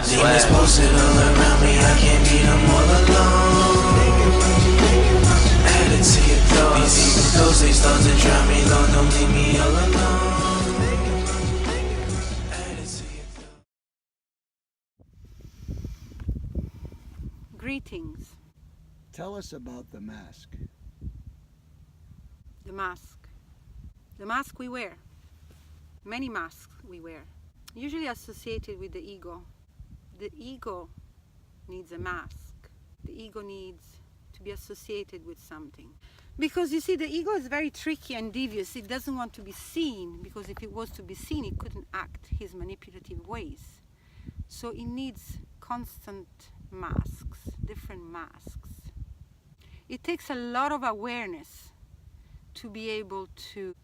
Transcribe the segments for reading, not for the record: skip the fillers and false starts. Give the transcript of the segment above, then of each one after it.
Demons posted all around me, I can't beat them all alone. Add it to your thoughts. These evil thoughts, they start to drown me. Lord, don't leave me all alone. Add it to your thoughts. Greetings. Tell us about the mask. The mask. The mask we wear. Many masks we wear. Usually associated with the ego. The ego needs a mask. The ego needs to be associated with something. Because you see, the ego is very tricky and devious. It doesn't want to be seen, because if it was to be seen, it couldn't act his manipulative ways. So it needs constant masks, different masks. It takes a lot of awareness to be able to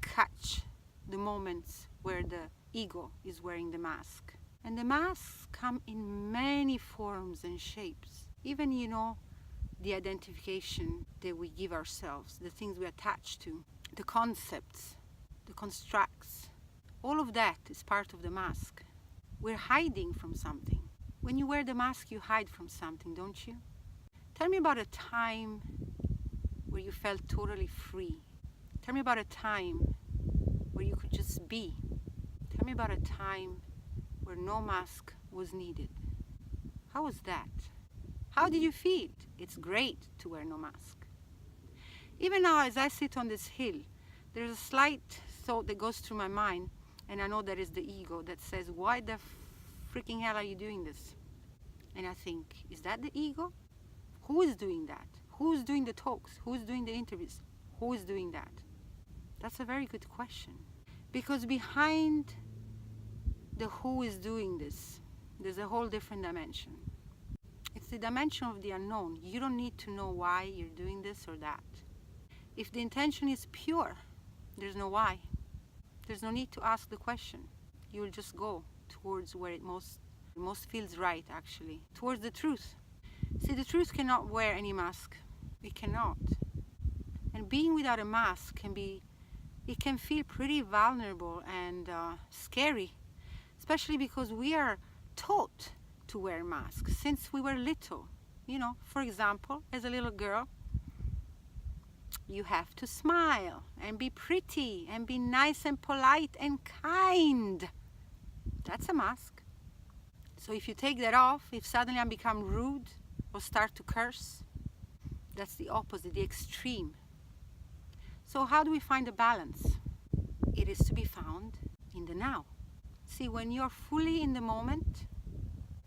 catch the moments where the ego is wearing the mask. And the masks come in many forms and shapes. Even, the identification that we give ourselves, the things we attach to, the concepts, the constructs, all of that is part of the mask. We're hiding from something. When you wear the mask, you hide from something, don't you? Tell me about a time where you felt totally free. Tell me about a time where you could just be. Tell me about a time where no mask was needed. How was that? How did you feel? It's great to wear no mask. Even now, as I sit on this hill, there's a slight thought that goes through my mind, and I know that is the ego that says, why the freaking hell are you doing this? And I think, is that the ego? Who is doing that? Who's doing the talks? Who's doing the interviews? Who is doing that? That's a very good question. Because behind the who is doing this, there's a whole different dimension. It's the dimension of the unknown. You don't need to know why you're doing this or that. If the intention is pure, there's no why. There's no need to ask the question. You will just go towards where it most feels right, actually, towards the truth. See, the truth cannot wear any mask. It cannot. And being without a mask it can feel pretty vulnerable and scary, especially because we are taught to wear masks since we were little. For example, as a little girl, you have to smile and be pretty and be nice and polite and kind. That's a mask. So if you take that off, if suddenly I become rude or start to curse, that's the opposite, the extreme. So how do we find a balance? It is to be found in the now. See, when you're fully in the moment,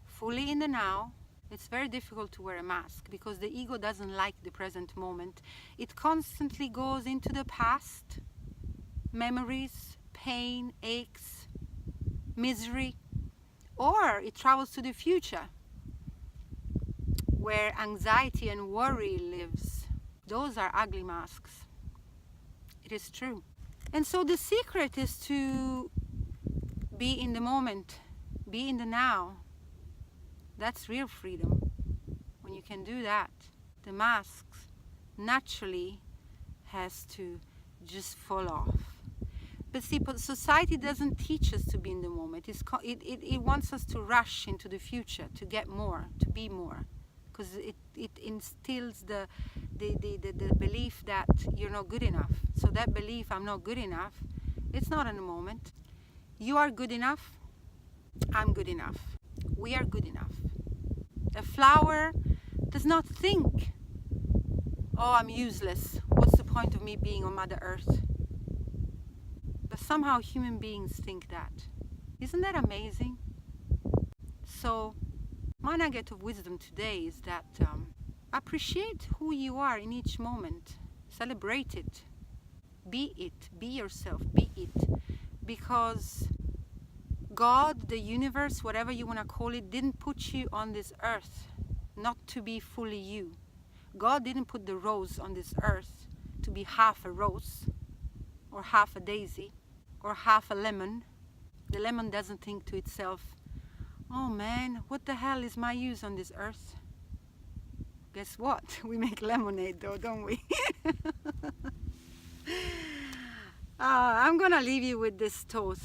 fully in the now, it's very difficult to wear a mask because the ego doesn't like the present moment. It constantly goes into the past, memories, pain, aches, misery, or it travels to the future where anxiety and worry lives. Those are ugly masks. It is true. And so the secret is to be in the moment, be in the now. That's real freedom. When you can do that, the mask naturally has to just fall off. But see, society doesn't teach us to be in the moment. It wants us to rush into the future, to get more, to be more. Because it instills the belief that you're not good enough. So that belief, I'm not good enough, it's not in the moment. You are good enough, I'm good enough, we are good enough. A flower does not think, oh, I'm useless, what's the point of me being on Mother Earth? But somehow human beings think that. Isn't that amazing? So my nugget of wisdom today is that appreciate who you are in each moment. Celebrate it. Be it. Be yourself. Be it. Because God, the universe, whatever you want to call it, didn't put you on this earth not to be fully you. God didn't put the rose on this earth to be half a rose or half a daisy or half a lemon. The lemon doesn't think to itself, oh man, what the hell is my use on this earth? Guess what? We make lemonade though, don't we? I'm gonna leave you with this thought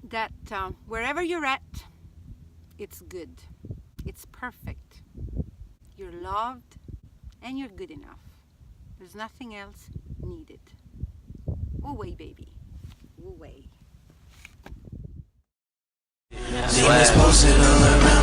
that wherever you're at, It's good. It's perfect. You're loved and you're good enough. There's nothing else needed. Away, baby. Away. Demons posted all around.